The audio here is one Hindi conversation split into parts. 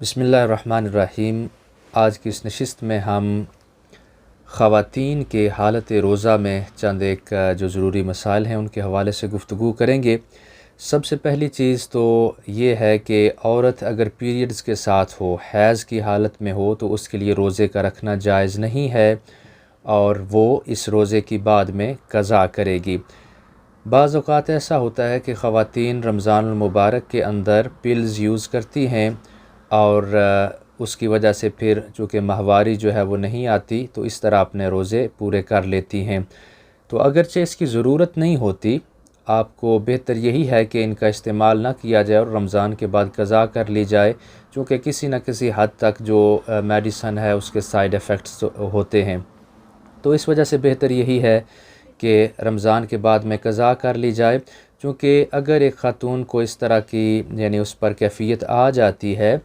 बिस्मिल्लाहिर्रहमानिर्रहीम। आज की इस नशिस्त में हम ख़वातीन के हालत रोज़ा में चंद एक जो ज़रूरी मसाइल हैं उनके हवाले से गुफ्तगू करेंगे। सबसे पहली चीज़ तो ये है कि औरत अगर पीरियड्स के साथ हो, हैज़ की हालत में हो, तो उसके लिए रोज़े का रखना जायज़ नहीं है और वो इस रोज़े की बाद में क़ज़ा करेगी। बाज़ औक़ात ऐसा होता है कि ख़वातीन रमज़ानुल मुबारक के अंदर पिल्स यूज़ करती हैं और उसकी वजह से फिर चूँकि माहवारी जो है वो नहीं आती, तो इस तरह अपने रोज़े पूरे कर लेती हैं। तो अगरचे इसकी ज़रूरत नहीं होती, आपको बेहतर यही है कि इनका इस्तेमाल ना किया जाए और रमज़ान के बाद क़ज़ा कर ली जाए, चूँकि किसी न किसी हद तक जो मेडिसन है उसके साइड इफ़ेक्ट्स होते हैं। तो इस वजह से बेहतर यही है कि रमज़ान के बाद में क़ज़ा कर ली जाए, चूँकि अगर एक ख़ातून को इस तरह की यानी उस पर कैफ़ियत आ जाती है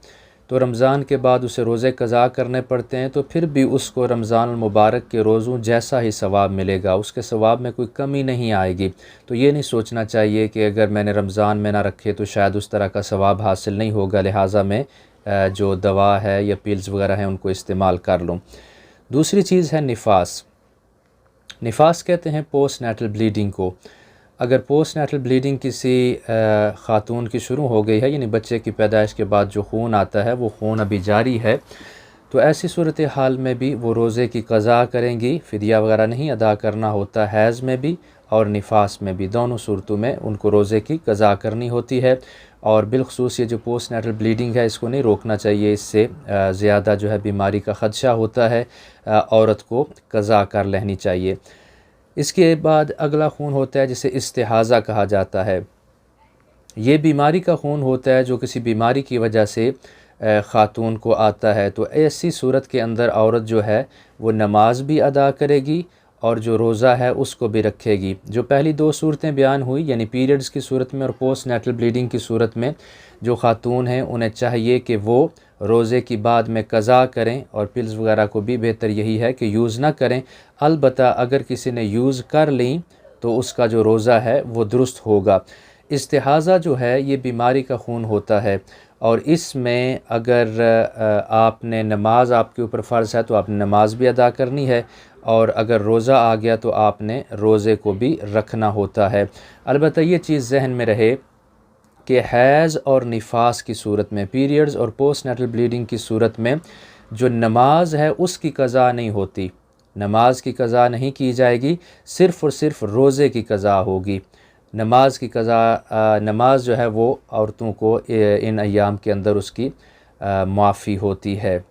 तो रमज़ान के बाद उसे रोज़े क़ज़ा करने पड़ते हैं, तो फिर भी उसको रमज़ान मुबारक के रोज़ों जैसा ही सवाब मिलेगा, उसके सवाब में कोई कमी नहीं आएगी। तो ये नहीं सोचना चाहिए कि अगर मैंने रमज़ान में ना रखे तो शायद उस तरह का सवाब हासिल नहीं होगा, लिहाजा मैं जो दवा है या पिल्स वगैरह हैं उनको इस्तेमाल कर लूँ। दूसरी चीज़ है निफास। निफास कहते हैं पोस्ट नेटल ब्लीडिंग को। अगर पोस्ट नेटल ब्लीडिंग किसी ख़ातून की शुरू हो गई है, यानी बच्चे की पैदाइश के बाद जो खून आता है वो खून अभी जारी है, तो ऐसी सूरत हाल में भी वो रोज़े की क़ज़ा करेंगी। फ़िदिया वगैरह नहीं अदा करना होता, हैज़ में भी और निफास में भी, दोनों सूरतों में उनको रोज़े की क़ज़ा करनी होती है। और बिलख़ुसूस ये जो पोस्ट नेटल ब्लीडिंग है इसको नहीं रोकना चाहिए, इससे ज़्यादा जो है बीमारी का ख़दशा होता है, औरत को क़ज़ा कर लेनी चाहिए। इसके बाद अगला खून होता है जिसे इस्तिहाज़ा कहा जाता है। ये बीमारी का खून होता है जो किसी बीमारी की वजह से ख़ातून को आता है। तो ऐसी सूरत के अंदर औरत जो है वो नमाज भी अदा करेगी और जो रोज़ा है उसको भी रखेगी। जो पहली दो सूरतें बयान हुई यानी पीरियड्स की सूरत में और पोस्ट नेटल ब्लीडिंग की सूरत में, जो ख़ातून हैं उन्हें चाहिए कि वो रोज़े की बाद में क़ज़ा करें और पिल्स वगैरह को भी बेहतर यही है कि यूज़ ना करें। अलबत्ता अगर किसी ने यूज़ कर ली तो उसका जो रोज़ा है वो दुरुस्त होगा। इस्तिहाज़ा जो है ये बीमारी का खून होता है और इसमें अगर आपने नमाज आपके ऊपर फ़र्ज़ है तो आपने नमाज भी अदा करनी है और अगर रोज़ा आ गया तो आपने रोज़े को भी रखना होता है। अलबत्ता ये चीज़ ज़हन में रहे कि हैज़ और निफास की सूरत में, पीरियड्स और पोस्ट नेटल ब्लीडिंग की सूरत में जो नमाज है उसकी क़ज़ा नहीं होती, नमाज की क़ज़ा नहीं की जाएगी, सिर्फ़ और सिर्फ रोज़े की क़ज़ा होगी। नमाज की क़ज़ा नमाज जो है वो औरतों को इन अय्याम के अंदर उसकी माफ़ी होती है।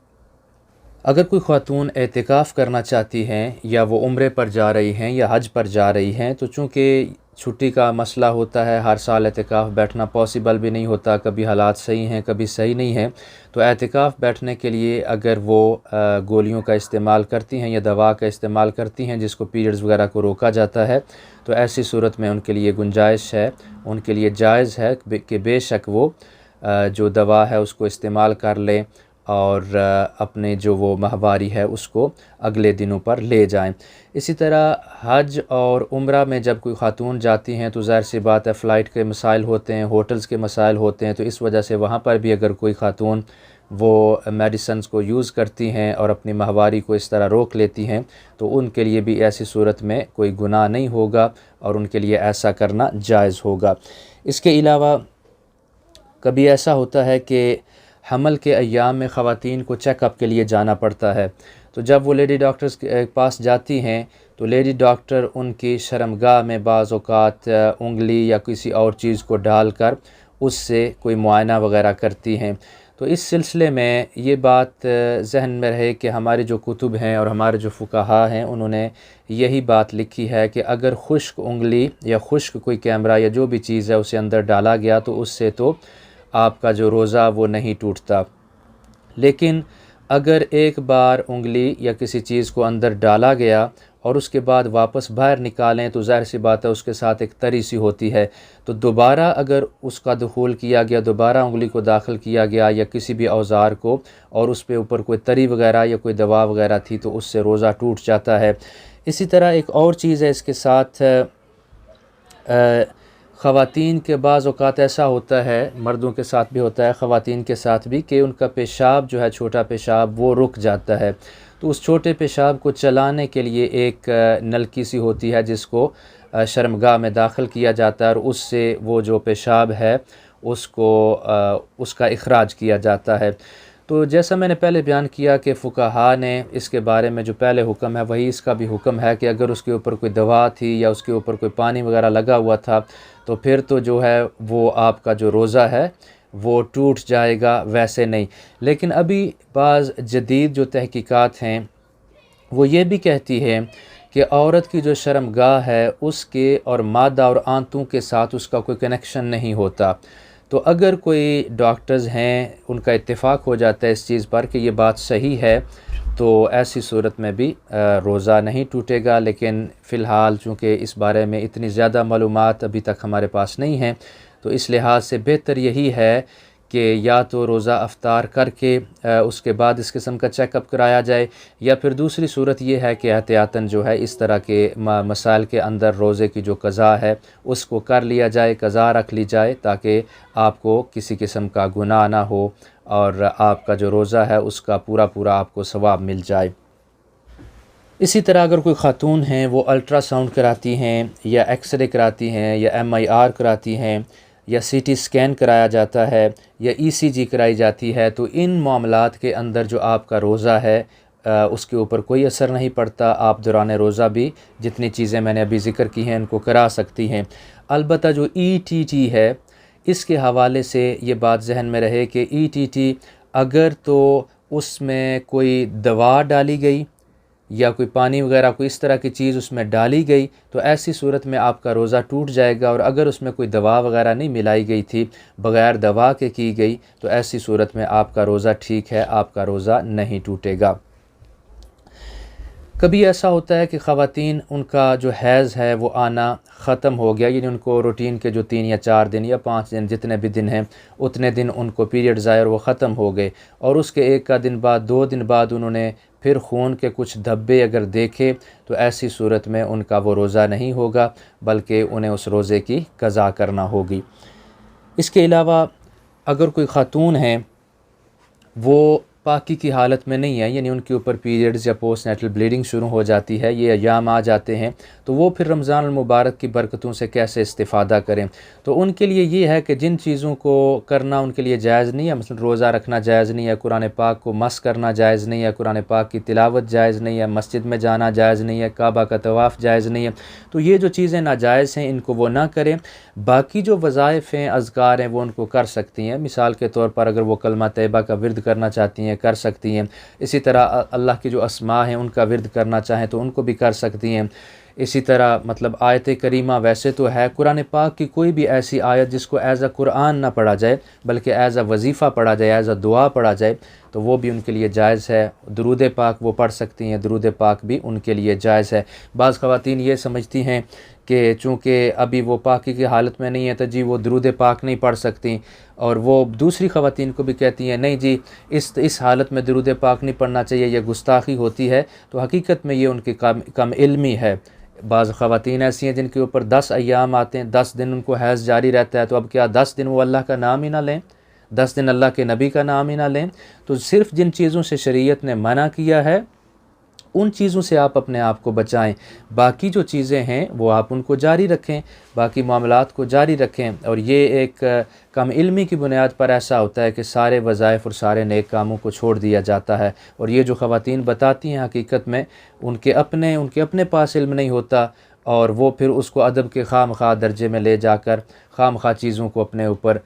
अगर कोई ख़ातून एतिकाफ़ करना चाहती हैं या वो उम्रे पर जा रही हैं या हज पर जा रही हैं, तो चूँकि छुट्टी का मसला होता है, हर साल एतिकाफ़ बैठना पॉसिबल भी नहीं होता, कभी हालात सही हैं कभी सही नहीं हैं, तो एतिकाफ़ बैठने के लिए अगर वो गोलियों का इस्तेमाल करती हैं या दवा का इस्तेमाल करती हैं जिसको पीरियड्स वगैरह को रोका जाता है, तो ऐसी सूरत में उनके लिए गुंजाइश है, उनके लिए जायज़ है कि बेशक वो जो दवा है उसको इस्तेमाल कर लें और अपने जो वो माहवारी है उसको अगले दिनों पर ले जाएं। इसी तरह हज और उम्रा में जब कोई ख़ातून जाती हैं तो ज़ाहिर सी बात है फ़्लाइट के मसाइल होते हैं, होटल्स के मसाइल होते हैं, तो इस वजह से वहाँ पर भी अगर कोई ख़ातून वो मेडिसिन्स को यूज़ करती हैं और अपनी माहवारी को इस तरह रोक लेती हैं, तो उनके लिए भी ऐसी सूरत में कोई गुनाह नहीं होगा और उनके लिए ऐसा करना जायज़ होगा। इसके अलावा कभी ऐसा होता है कि हमल के अय्याम में ख़वातीन को चेकअप के लिए जाना पड़ता है, तो जब वो लेडी डॉक्टर्स के पास जाती हैं तो लेडी डॉक्टर उनकी शर्मगाह में बाज़ औक़ात उंगली या किसी और चीज़ को डालकर उससे कोई मुआयना वग़ैरह करती हैं। तो इस सिलसिले में ये बात ज़हन में रहे कि हमारे जो कुतुब हैं और हमारे जो फ़ुक़हा हैं उन्होंने यही बात लिखी है कि अगर खुश्क उंगली या खुश्क कोई कैमरा या जो भी चीज़ है उसे अंदर डाला गया तो उससे तो आपका जो रोज़ा वो नहीं टूटता, लेकिन अगर एक बार उंगली या किसी चीज़ को अंदर डाला गया और उसके बाद वापस बाहर निकालें तो ज़ाहिर सी बात है उसके साथ एक तरी सी होती है, तो दोबारा अगर उसका दुखूल किया गया, दोबारा उंगली को दाखिल किया गया या किसी भी औज़ार को और उस पे ऊपर कोई तरी वगैरह या कोई दवा वगैरह थी तो उससे रोज़ा टूट जाता है। इसी तरह एक और चीज़ है इसके साथ, ख़वातीन के बाज़ औक़ात ऐसा होता है, मर्दों के साथ भी होता है, ख़वातीन के साथ भी, कि उनका पेशाब जो है, छोटा पेशाब, वो रुक जाता है। तो उस छोटे पेशाब को चलाने के लिए एक नलकी सी होती है जिसको शर्मगाह में दाखिल किया जाता है और उससे वो जो पेशाब है उसको उसका इखराज किया जाता है। तो जैसा मैंने पहले बयान किया कि फ़ुक़हा ने इसके बारे में जो पहले हुक्म है वही इसका भी हुक्म है कि अगर उसके ऊपर कोई दवा थी या उसके ऊपर कोई पानी वगैरह लगा हुआ था तो फिर तो जो है वो आपका जो रोज़ा है वो टूट जाएगा, वैसे नहीं। लेकिन अभी बाज़ जदीद जो तहकीकात हैं वो ये भी कहती है कि औरत की जो शर्मगाह है उसके और मादा और आंतों के साथ उसका कोई कनेक्शन नहीं होता। तो अगर कोई डॉक्टर्स हैं उनका इत्तेफाक हो जाता है इस चीज़ पर कि ये बात सही है, तो ऐसी सूरत में भी रोज़ा नहीं टूटेगा। लेकिन फ़िलहाल चूँकि इस बारे में इतनी ज़्यादा मालूमात अभी तक हमारे पास नहीं हैं, तो इस लिहाज से बेहतर यही है कि या तो रोज़ा अफ्तार करके उसके बाद इस किस्म का चेकअप कराया जाए, या फिर दूसरी सूरत ये है कि एहतियातन जो है इस तरह के मसाइल के अंदर रोज़े की जो क़ज़ा है उसको कर लिया जाए, क़ज़ा रख ली जाए, ताकि आपको किसी किस्म का गुनाह ना हो और आपका जो रोज़ा है उसका पूरा पूरा आपको सवाब मिल जाए। इसी तरह अगर कोई ख़ातून हैं वो अल्ट्रासाउंड कराती हैं या एक्सरे कराती हैं या MIR कराती हैं या CT स्कैन कराया जाता है या ECG कराई जाती है, तो इन मामलात के अंदर जो आपका रोज़ा है उसके ऊपर कोई असर नहीं पड़ता। आप दौरान रोज़ा भी जितनी चीज़ें मैंने अभी ज़िक्र की हैं इनको करा सकती हैं। अलबत्ता जो ETT है इसके हवाले से ये बात जहन में रहे कि ETT अगर तो उसमें कोई दवा डाली गई या कोई पानी वगैरह कोई इस तरह की चीज़ उसमें डाली गई तो ऐसी सूरत में आपका रोज़ा टूट जाएगा। और अगर उसमें कोई दवा वगैरह नहीं मिलाई गई थी, बग़ैर दवा के की गई, तो ऐसी सूरत में आपका रोज़ा ठीक है, आपका रोज़ा नहीं टूटेगा। कभी ऐसा होता है कि ख़वातीन उनका जो हैज़ है वो आना ख़त्म हो गया, यानी उनको रूटीन के जो 3 या 4 दिन या 5 दिन जितने भी दिन हैं उतने दिन उनको पीरियड्स आए और वो ख़त्म हो गए, और उसके 1 का दिन बाद 2 दिन बाद उन्होंने फिर खून के कुछ धब्बे अगर देखे, तो ऐसी सूरत में उनका वो रोज़ा नहीं होगा, बल्कि उन्हें उस रोज़े की क़ज़ा करना होगी। इसके अलावा अगर कोई ख़ातून है वो पाकी की हालत में नहीं है, यानी उनके ऊपर पीरियड्स या पोस्ट नेटल ब्लीडिंग शुरू हो जाती है, ये अय्याम आ जाते हैं, तो वो फिर रमज़ान अल मुबारक की बरकतों से कैसे इस्तिफ़ादा करें। तो उनके लिए ये है कि जिन चीज़ों को करना उनके लिए जायज़ नहीं है, मसलन रोज़ा रखना जायज़ नहीं है, कुरान पाक को मस करना जायज़ नहीं है, कुरान पाक की तिलावत जायज़ नहीं है, मस्जिद में जाना जायज़ नहीं है, काबा का तवाफ़ जायज़ नहीं है, तो ये जो चीज़ें नाजायज़ हैं इनको वो ना करें। बाकी जो वज़ाइफ़ हैं, अज़कार हैं, वो उनको कर सकती हैं। मिसाल के तौर पर अगर वो कलमा तैयबा का विर्द करना चाहती हैं कर सकती हैं। इसी तरह अल्लाह की जो अस्मा हैं उनका विर्द करना चाहें तो उनको भी कर सकती हैं। इसी तरह मतलब आयत करीमा वैसे तो है, कुरान पाक की कोई भी ऐसी आयत जिसको एज़ अ कुरान ना पढ़ा जाए बल्कि एज़ अ वज़ीफ़ा पढ़ा जाए, एज़ अ दुआ पढ़ा जाए, तो वो भी उनके लिए जायज़ है। दुरूद पाक वो पढ़ सकती हैं, दुरूद पाक भी उनके लिए जायज़ है। बाज़ ख़वातीन ये समझती हैं कि चूँकि अभी वो पाकी की हालत में नहीं है तो जी वो दुरूद पाक नहीं पढ़ सकती, और वो दूसरी ख़वातीन को भी कहती हैं नहीं जी इस हालत में दुरूद पाक नहीं पढ़ना चाहिए, ये गुस्ताखी होती है। तो हकीकत में ये उनकी कम इल्मी है। बाज़ ख़वातीन ऐसी हैं जिनके ऊपर 10 अय्याम आते हैं, 10 दिन उनको हैज़ जारी रहता है, तो अब क्या 10 दिन वो अल्लाह का नाम ही ना लें, 10 दिन अल्लाह के नबी का नाम ही ना लें। तो सिर्फ़ जिन चीज़ों से शरीयत ने मना किया है उन चीज़ों से आप अपने आप को बचाएं, बाकी जो चीज़ें हैं वो आप उनको जारी रखें, बाकी मामलात को जारी रखें। और ये एक कम इल्मी की बुनियाद पर ऐसा होता है कि सारे वज़ाइफ़ और सारे नेक कामों को छोड़ दिया जाता है। और ये जो ख़वातीन बताती हैं हकीकत में उनके अपने पास इल्म नहीं होता, और वो फिर उसको अदब के खामखा दर्जे में ले जाकर खामखा चीज़ों को अपने ऊपर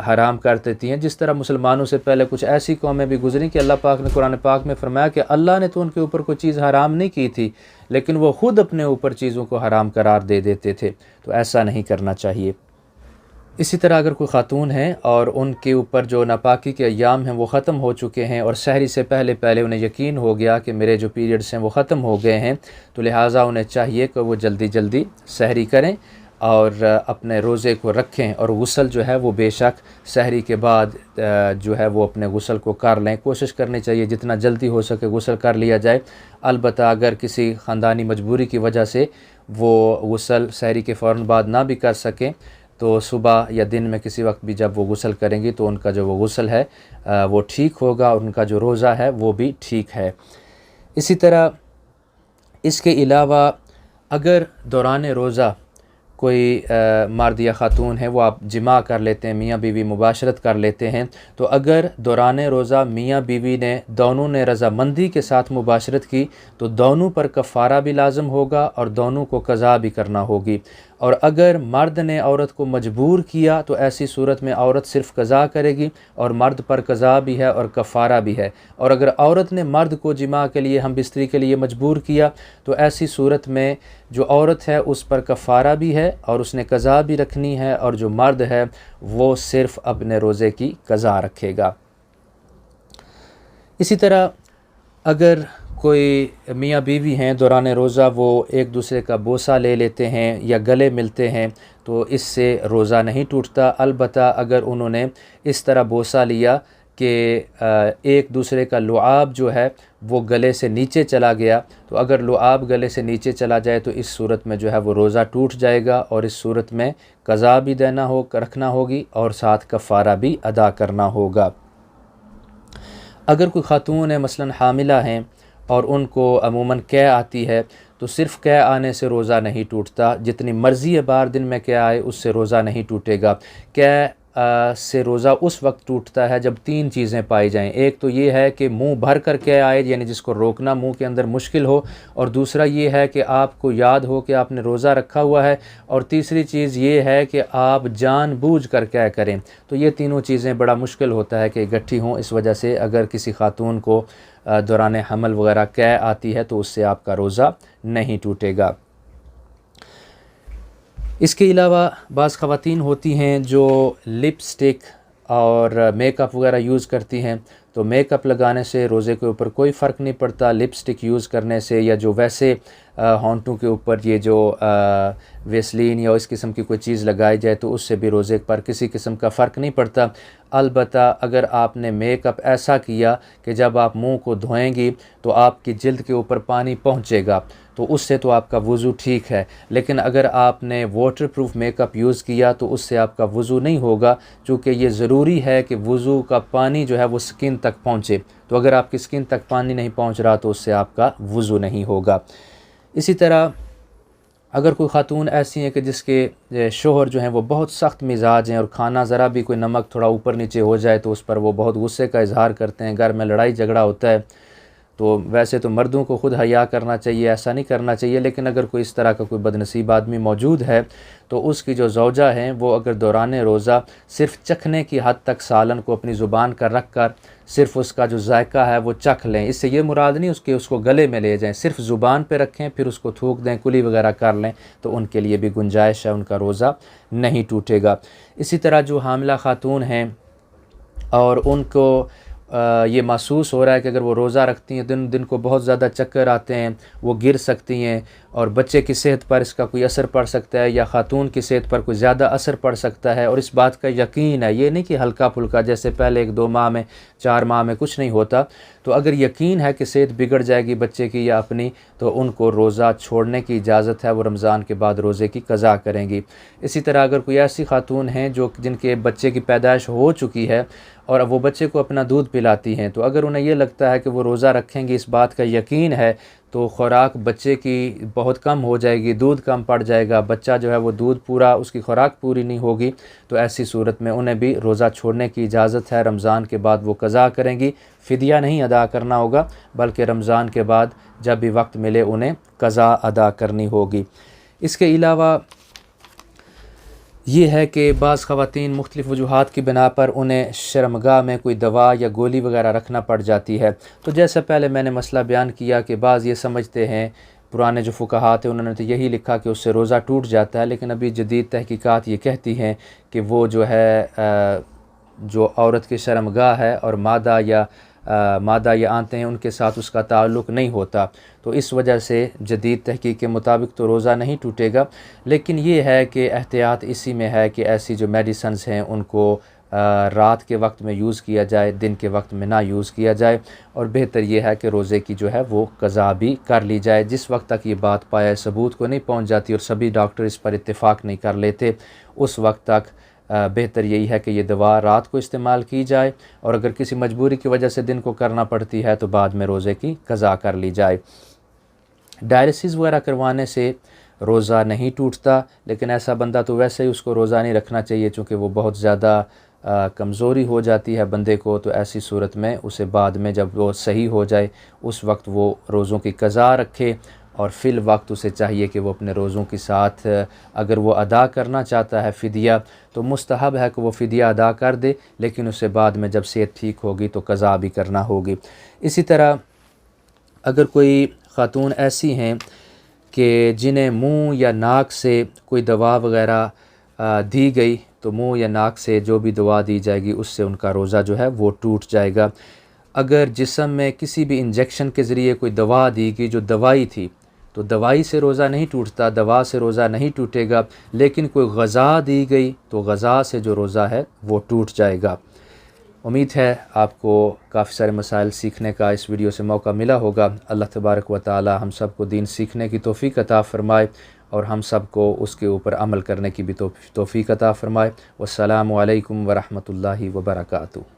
हराम कर देती हैं। जिस तरह मुसलमानों से पहले कुछ ऐसी कौमें भी गुजरी कि अल्लाह पाक ने कुरान पाक में फरमाया कि अल्लाह ने तो उनके ऊपर कोई चीज़ हराम नहीं की थी, लेकिन वो ख़ुद अपने ऊपर चीज़ों को हराम करार दे देते थे। तो ऐसा नहीं करना चाहिए। इसी तरह अगर कोई ख़ातून है और उनके ऊपर जो नापाकी के अय्याम हैं वो ख़त्म हो चुके हैं और सहरी से पहले उन्हें यकीन हो गया कि मेरे जो पीरियड्स हैं वो ख़त्म हो गए हैं, तो लिहाजा उन्हें चाहिए कि वो जल्दी जल्दी सहरी करें और अपने रोज़े को रखें। और गुस्ल जो है वो बेशक सहरी के बाद जो है वो अपने गुस्ल को कर लें। कोशिश करनी चाहिए जितना जल्दी हो सके गुस्ल कर लिया जाए। अलबत्ता अगर किसी ख़ानदानी मजबूरी की वजह से वो गुस्ल सहरी के फ़ौरन बाद ना भी कर सकें तो सुबह या दिन में किसी वक्त भी जब वो गुस्ल करेंगी तो उनका जो वो गुस्ल है वो ठीक होगा और उनका जो रोज़ा है वो भी ठीक है। इसी तरह इसके अलावा अगर दौरान रोज़ा कोई मर्द या ख़ातून है वो आप जिमा कर लेते हैं, मियाँ बीवी मुबाशरत कर लेते हैं, तो अगर दौरान रोज़ा मियाँ बीवी ने दोनों ने रज़ामंदी के साथ मुबाशरत की तो दोनों पर कफ़ारा भी लाज़म होगा और दोनों को क़ज़ा भी करना होगी। और अगर मर्द ने औरत को मजबूर किया तो ऐसी सूरत में औरत सिर्फ़ क़ज़ा करेगी और मर्द पर क़ज़ा भी है और कफ़ारा भी है। और अगर औरत ने मर्द को जिमा के लिए, हम बिस्तरी के लिए मजबूर किया तो ऐसी सूरत में जो औरत है उस पर कफ़ारा भी है और उसने क़ज़ा भी रखनी है, और जो मर्द है वो सिर्फ़ अपने रोज़े की क़ज़ा रखेगा। इसी तरह अगर कोई मियाँ बीवी हैं दौरान रोज़ा वो एक दूसरे का बोसा ले लेते हैं या गले मिलते हैं तो इससे रोज़ा नहीं टूटता। अलबत्ता अगर उन्होंने इस तरह बोसा लिया कि एक दूसरे का लुआब जो है वो गले से नीचे चला गया, तो अगर लुआब गले से नीचे चला जाए तो इस सूरत में जो है वो रोज़ा टूट जाएगा और इस सूरत में क़ज़ा भी रखना होगी और साथ कफ़ारा भी अदा करना होगा। अगर कोई ख़ातून है मसलन हामिला हैं और उनको अमूमन कै आती है तो सिर्फ़ कै आने से रोज़ा नहीं टूटता, जितनी मर्ज़ी है बार दिन में कै आए उससे रोज़ा नहीं टूटेगा। कै से रोज़ा उस वक्त टूटता है जब 3 चीज़ें पाई जाएं। एक तो ये है कि मुंह भर कर कै आए, यानी जिसको रोकना मुंह के अंदर मुश्किल हो, और दूसरा ये है कि आपको याद हो कि आपने रोज़ा रखा हुआ है, और तीसरी चीज़ ये है कि आप जानबूझ कर कै करें। तो ये तीनों चीज़ें बड़ा मुश्किल होता है कि इकट्ठी हों। इस वजह से अगर किसी ख़ातून को दौरान हमल वगैरह कै आती है तो उससे आपका रोज़ा नहीं टूटेगा। इसके अलावा बाज़ ख़वातीन होती हैं जो लिपस्टिक और मेकअप वगैरह यूज़ करती हैं, तो मेकअप लगाने से रोज़े के ऊपर कोई फ़र्क नहीं पड़ता। लिपस्टिक यूज़ करने से या जो वैसे होंठों के ऊपर ये जो वेसलीन या इस किस्म की कोई चीज़ लगाई जाए तो उससे भी रोज़े पर किसी किस्म का फ़र्क नहीं पड़ता। अलबत्ता अगर आपने मेकअप ऐसा किया कि जब आप मुंह को धोएंगी तो आपकी जिल्द के ऊपर पानी पहुंचेगा तो उससे तो आपका वज़ू ठीक है, लेकिन अगर आपने वाटरप्रूफ मेकअप यूज़ किया तो उससे आपका वज़ू नहीं होगा, चूँकि ये ज़रूरी है कि वज़ू का पानी जो है वो स्किन तक पहुँचे। तो अगर आपकी स्किन तक पानी नहीं पहुँच रहा तो उससे आपका वज़ू नहीं होगा। इसी तरह अगर कोई ख़ातून ऐसी हैं कि जिसके शोहर जो हैं वो बहुत सख्त मिजाज हैं और खाना ज़रा भी कोई नमक थोड़ा ऊपर नीचे हो जाए तो उस पर वो बहुत गुस्से का इजहार करते हैं, घर में लड़ाई झगड़ा होता है, तो वैसे तो मर्दों को ख़ुद हया करना चाहिए, ऐसा नहीं करना चाहिए। लेकिन अगर कोई इस तरह का कोई बदनसीब आदमी मौजूद है तो उसकी जो ज़ौजा हैं वो अगर दौरान रोज़ा सिर्फ़ चखने की हद तक सालन को अपनी ज़ुबान कर रख कर सिर्फ़ उसका जो जायका है वो चख लें, इससे ये मुराद नहीं उसको गले में ले जाएं, सिर्फ़ ज़ुबान पे रखें फिर उसको थूक दें, कुली वगैरह कर लें, तो उनके लिए भी गुंजाइश है, उनका रोज़ा नहीं टूटेगा। इसी तरह जो हामिला ख़ातून हैं और उनको ये महसूस हो रहा है कि अगर वो रोज़ा रखती हैं दिन दिन को बहुत ज़्यादा चक्कर आते हैं, वो गिर सकती हैं और बच्चे की सेहत पर इसका कोई असर पड़ सकता है या ख़ातून की सेहत पर कोई ज़्यादा असर पड़ सकता है, और इस बात का यकीन है, ये नहीं कि हल्का फुल्का जैसे पहले 1-2 माह में 4 माह में कुछ नहीं होता, तो अगर यकीन है कि सेहत बिगड़ जाएगी बच्चे की या अपनी, तो उनको रोज़ा छोड़ने की इजाज़त है, वो रमज़ान के बाद रोज़े की क़ज़ा करेंगी। इसी तरह अगर कोई ऐसी ख़ातून हैं जो जिनके बच्चे की पैदाइश हो चुकी है और वो बच्चे को अपना दूध पिलाती हैं, तो अगर उन्हें ये लगता है कि वो रोज़ा रखेंगी, इस बात का यकीन है, तो ख़ुराक बच्चे की बहुत कम हो जाएगी, दूध कम पड़ जाएगा, बच्चा जो है वो दूध पूरा, उसकी ख़ुराक पूरी नहीं होगी, तो ऐसी सूरत में उन्हें भी रोज़ा छोड़ने की इजाज़त है। रमज़ान के बाद वो क़ज़ा करेंगी, फ़िदिया नहीं अदा करना होगा, बल्कि रमज़ान के बाद जब भी वक्त मिले उन्हें क़ज़ा अदा करनी होगी। इसके अलावा ये है कि बाज़ ख़वातीन मुख्तलिफ़ वजूहात की बिना पर उन्हें शर्मगाह में कोई दवा या गोली वगैरह रखना पड़ जाती है। तो जैसे पहले मैंने मसला बयान किया कि बाज़ ये समझते हैं, पुराने जो फ़ुक़हा थे उन्होंने तो यही लिखा कि उससे रोज़ा टूट जाता है, लेकिन अभी जदीद तहकीकात ये कहती हैं कि वो जो है जो औरत की शर्मगाह है और मादा या आंतें हैं उनके साथ उसका ताल्लुक़ नहीं होता, तो इस वजह से जदीद तहकीक के मुताबिक तो रोज़ा नहीं टूटेगा। लेकिन ये है कि एहतियात इसी में है कि ऐसी जो मेडिसन्स हैं उनको रात के वक्त में यूज़ किया जाए, दिन के वक्त में ना यूज़ किया जाए। और बेहतर यह है कि रोज़े की जो है वो क़ज़ा भी कर ली जाए। जिस वक्त तक ये बात पाया सबूत को नहीं पहुंच जाती और सभी डॉक्टर इस पर इत्तेफाक नहीं कर लेते, उस वक्त तक बेहतर यही है कि ये दवा रात को इस्तेमाल की जाए, और अगर किसी मजबूरी की वजह से दिन को करना पड़ती है तो बाद में रोज़े की क़ज़ा कर ली जाए। डायलिसिस वगैरह करवाने से रोज़ा नहीं टूटता, लेकिन ऐसा बंदा तो वैसे ही उसको रोज़ा नहीं रखना चाहिए, चूँकि वो बहुत ज़्यादा कमज़ोरी हो जाती है बंदे को। तो ऐसी सूरत में उसे बाद में जब वो सही हो जाए उस वक्त वो रोज़ों की क़ज़ा रखे, और फ़िल वक्त उसे चाहिए कि वो अपने रोज़ों के साथ अगर वो अदा करना चाहता है फ़िदिया, तो मुस्तहब है कि वो फ़िदिया अदा कर दे, लेकिन उससे बाद में जब सेहत ठीक होगी तो क़ज़ा भी करना होगी। इसी तरह अगर कोई ख़ातून ऐसी हैं कि जिन्हें मुंह या नाक से कोई दवा वग़ैरह दी गई, तो मुंह या नाक से जो भी दवा दी जाएगी उससे उनका रोज़ा जो है वो टूट जाएगा। अगर जिस्म में किसी भी इंजेक्शन के ज़रिए कोई दवा दी गई जो दवाई थी, तो दवाई से रोज़ा नहीं टूटता, दवा से रोज़ा नहीं टूटेगा। लेकिन कोई ग़ज़ा दी गई तो ग़ज़ा से जो रोज़ा है वो टूट जाएगा। उम्मीद है आपको काफ़ी सारे मसाइल सीखने का इस वीडियो से मौका मिला होगा। अल्लाह तबारक व तआला हम सब को दीन सीखने की तौफ़ीक़ अता फ़रमाए और हम सब को उसके ऊपर अमल करने की भी तौफ़ीक़ अता फ़रमाए। वस्सलामु अलैकुम व रहमतुल्लाहि व बरकातुहू।